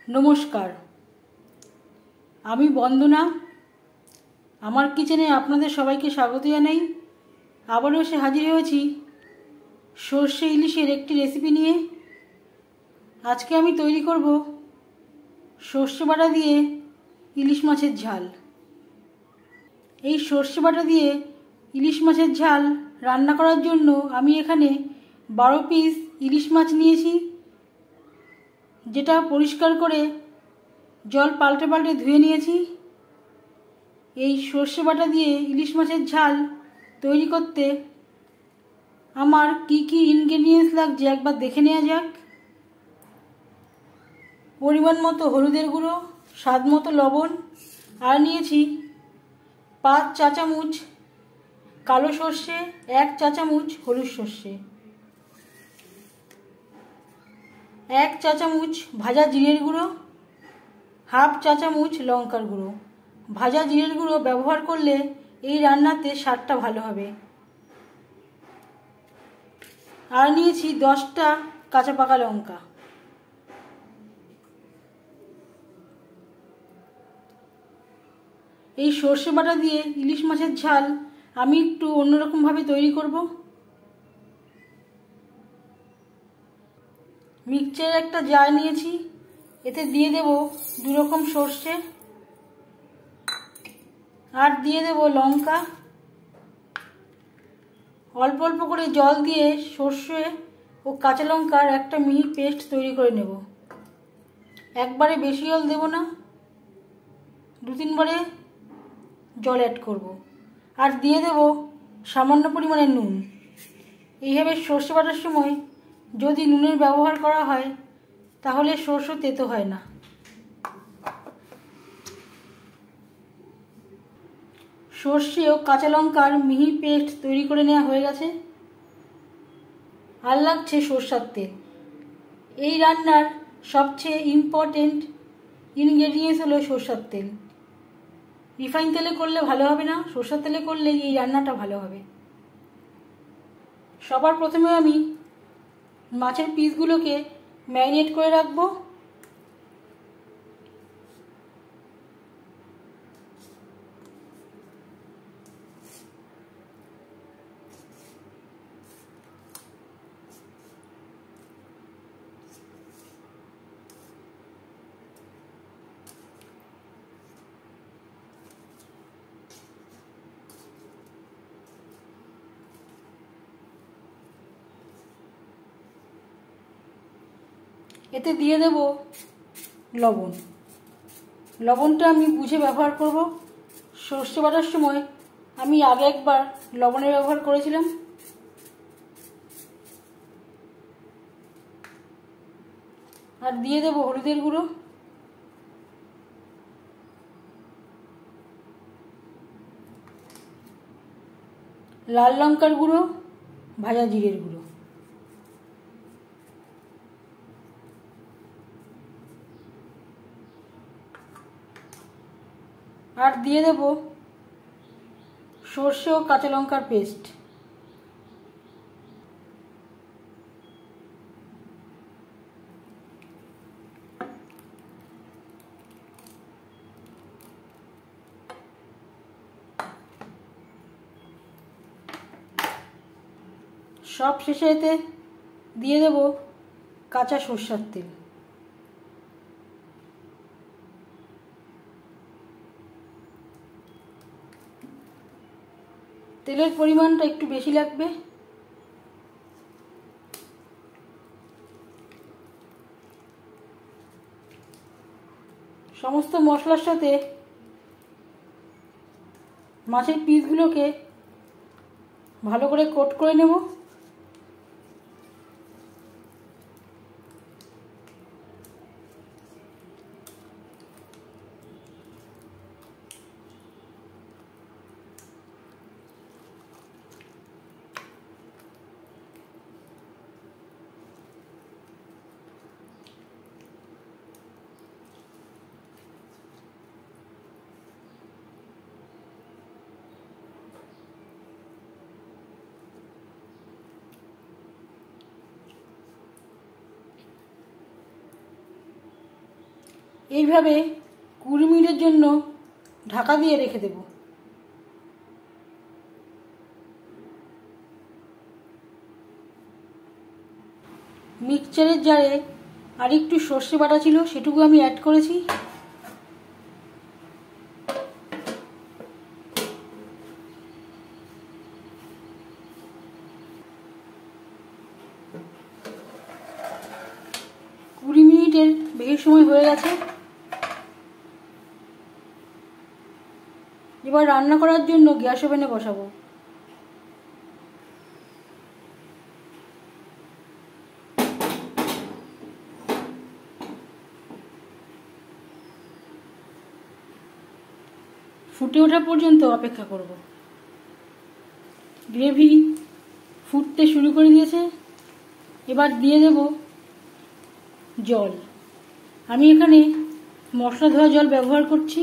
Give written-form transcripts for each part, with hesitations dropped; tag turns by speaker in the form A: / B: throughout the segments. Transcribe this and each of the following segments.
A: নমস্কার, আমি বন্দনা। আমার কিচেনে আপনাদের সবাইকে স্বাগত জানাই। আবারও এসে হাজির হয়েছি সর্ষে ইলিশের একটি রেসিপি নিয়ে। আজকে আমি তৈরি করব সর্ষে বাটা দিয়ে ইলিশ মাছের ঝাল। এই সর্ষে বাটা দিয়ে ইলিশ মাছের ঝাল রান্না করার জন্য আমি এখানে 12 পিস ইলিশ মাছ নিয়েছি, যেটা পরিষ্কার করে জল পাল্টে পাল্টে ধুয়ে নিয়েছি। এই সর্ষে বাটা দিয়ে ইলিশ মাছের ঝাল তৈরি করতে আমার কি কি ইনগ্রেডিয়েন্টস লাগছে একবার দেখে নেওয়া যাক। পরিমাণ মতো হলুদের গুঁড়ো, স্বাদ মতো লবণ, আর নিয়েছি 5 চা চামচ কালো সর্ষে, 1 চা চামচ হলুদ সর্ষে, 1 চা চামচ ভাজা জিরের গুঁড়ো, হাফ চা চামচ লঙ্কার গুঁড়ো। ভাজা জিরের গুঁড়ো ব্যবহার করলে এই রান্নাতে স্বাদটা ভালো হবে। আর নিয়েছি 10টা কাঁচা পাকা লঙ্কা। এই সর্ষে বাটা দিয়ে ইলিশ মাছের ঝাল আমি একটু অন্যরকমভাবে তৈরি করব। মিক্সচারের একটা জার নিয়েছি, এতে দিয়ে দেব 2 রকম সর্ষে, আর দিয়ে দেব লঙ্কা। অল্প অল্প করে জল দিয়ে সর্ষে ও কাঁচা লঙ্কার একটা মিহি পেস্ট তৈরি করে নেব। একবারে বেশি জল দেব না, 2-3 বারে জল অ্যাড করব। আর দিয়ে দেব সামান্য পরিমাণে নুন। এইভাবে সর্ষে বাটার সময় যদি নুনের ব্যবহার করা হয় তাহলে সর্ষে তেতো হয় না। সর্ষে ও কাঁচা লঙ্কার মিহি পেস্ট তৈরি করে নেওয়া হয়ে গেছে। আর লাগছে সরষের তেল। এই রান্নার সবচেয়ে ইম্পর্টেন্ট ইনগ্রেডিয়েন্টস হলো সরষের তেল। রিফাইন তেলে করলে ভালো হবে না, সরষের তেলে করলে এই রান্নাটা ভালো হবে। সবার প্রথমে আমি মাছের পিসগুলোকে ম্যারিনেট করে রাখবো। এতে দিয়ে দেব লবণ। লবণটা আমি বুঝে ব্যবহার করব। সর্ষে বাটার সময় আমি আগে একবার লবণের ব্যবহার করেছিলাম। আর দিয়ে দেব হলুদের গুঁড়ো, লাল লঙ্কার গুঁড়ো, ভাজা জিরের গুঁড়ো। আর দিয়ে দেব সর্ষে ও কাঁচা লঙ্কার পেস্ট। সব শেষে এতে দিয়ে দেব কাঁচা সরষের তেল। তেলের পরিমাণটা একটু বেশি লাগবে। সমস্ত মশলার সাথে মাছের পিসগুলোকে ভালো করে কোট করে নেব। এইভাবে 20 মিনিটের জন্য ঢাকা দিয়ে রেখে দেব। মিক্সচারের জারে আর একটু সর্ষে বাটা ছিল, সেটুকু আমি অ্যাড করেছি। কুড়ি মিনিটের বেশি সময় হয়ে গেছে। এবার রান্না করার জন্য গ্যাস ওভেনে বসাবো। ফুটে ওঠা পর্যন্ত অপেক্ষা করব। গ্রেভি ফুটতে শুরু করে দিয়েছে। এবার দিয়ে দেব জল। আমি এখানে মশলা ধোয়া জল ব্যবহার করছি।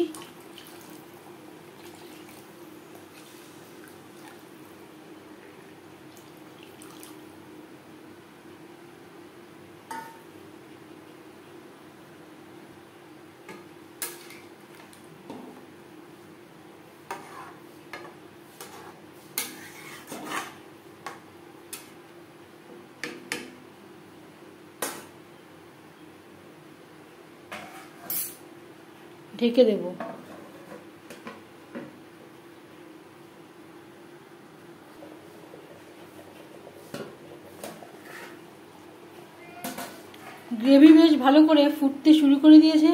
A: ঢেকে দেব। গ্রেভি বেশ ভালো করে ফুটতে শুরু করে দিয়েছে।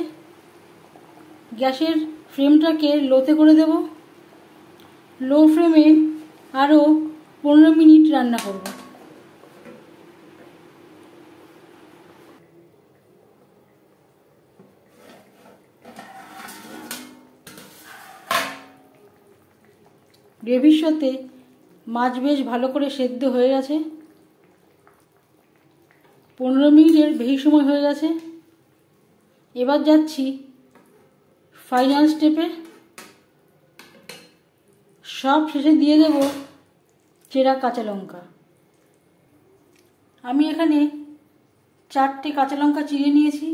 A: গ্যাসের ফ্লেমটাকে লোতে করে দেব। লো ফ্লেমে আরও 15 মিনিট রান্না করব। গ্রেভির সাথে মাছ বেশ ভালো করে সেদ্ধ হয়ে গেছে। 15 মিনিটের বেশি সময় হয়ে গেছে। এবার যাচ্ছি ফাইনাল স্টেপে। সব শেষে দিয়ে দেব চেরা কাঁচা লঙ্কা। আমি এখানে 4টে কাঁচা লঙ্কা চিড়ে নিয়েছি।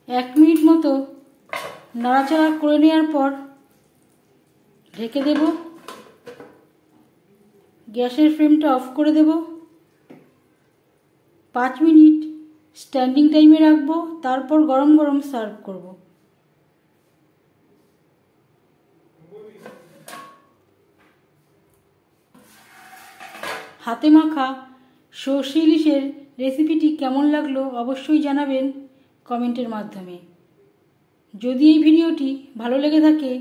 A: এক মিনিট মতো নাড়াচাড়া করে নেওয়ার পর ঢেকে দেব। গ্যাসের ফ্লেমটা অফ করে দেব। 5 মিনিট স্ট্যান্ডিং টাইমে রাখবো, তারপর গরম গরম সার্ভ করব। হাতে মাখা সর্ষে ইলিশের রেসিপিটি কেমন লাগলো অবশ্যই জানাবেন কমেন্টের মাধ্যমে। যদি এই ভিডিওটি ভালো লেগে থাকে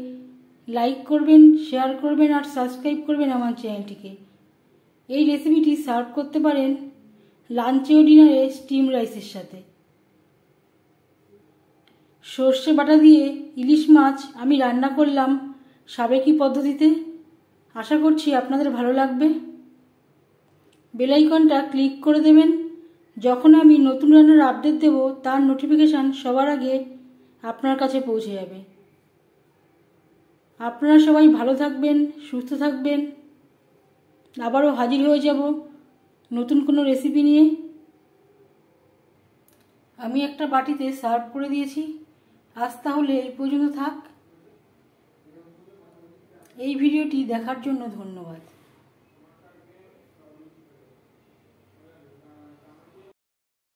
A: লাইক করবেন, শেয়ার করবেন আর সাবস্ক্রাইব করবেন আমার চ্যানেলটিকে। এই রেসিপিটি সার্ভ করতে পারেন লাঞ্চে ও ডিনারে স্টিম রাইসের সাথে। সর্ষে বাটা দিয়ে ইলিশ মাছ আমি রান্না করলাম সাবেকি পদ্ধতিতে। আশা করছি আপনাদের ভালো লাগবে। বেল আইকনটা ক্লিক করে দেবেন। যখন আমি নতুন রান্নার আপডেট দেব তার নোটিফিকেশান সবার আগে আপনার কাছে পৌঁছে যাবে। আপনারা সবাই ভালো থাকবেন, সুস্থ থাকবেন। আবারও হাজির হয়ে যাব নতুন কোনো রেসিপি নিয়ে। আমি একটা বাটিতে সার্ভ করে দিয়েছি। আজ তাহলে এই পর্যন্ত থাক। এই ভিডিওটি দেখার জন্য ধন্যবাদ।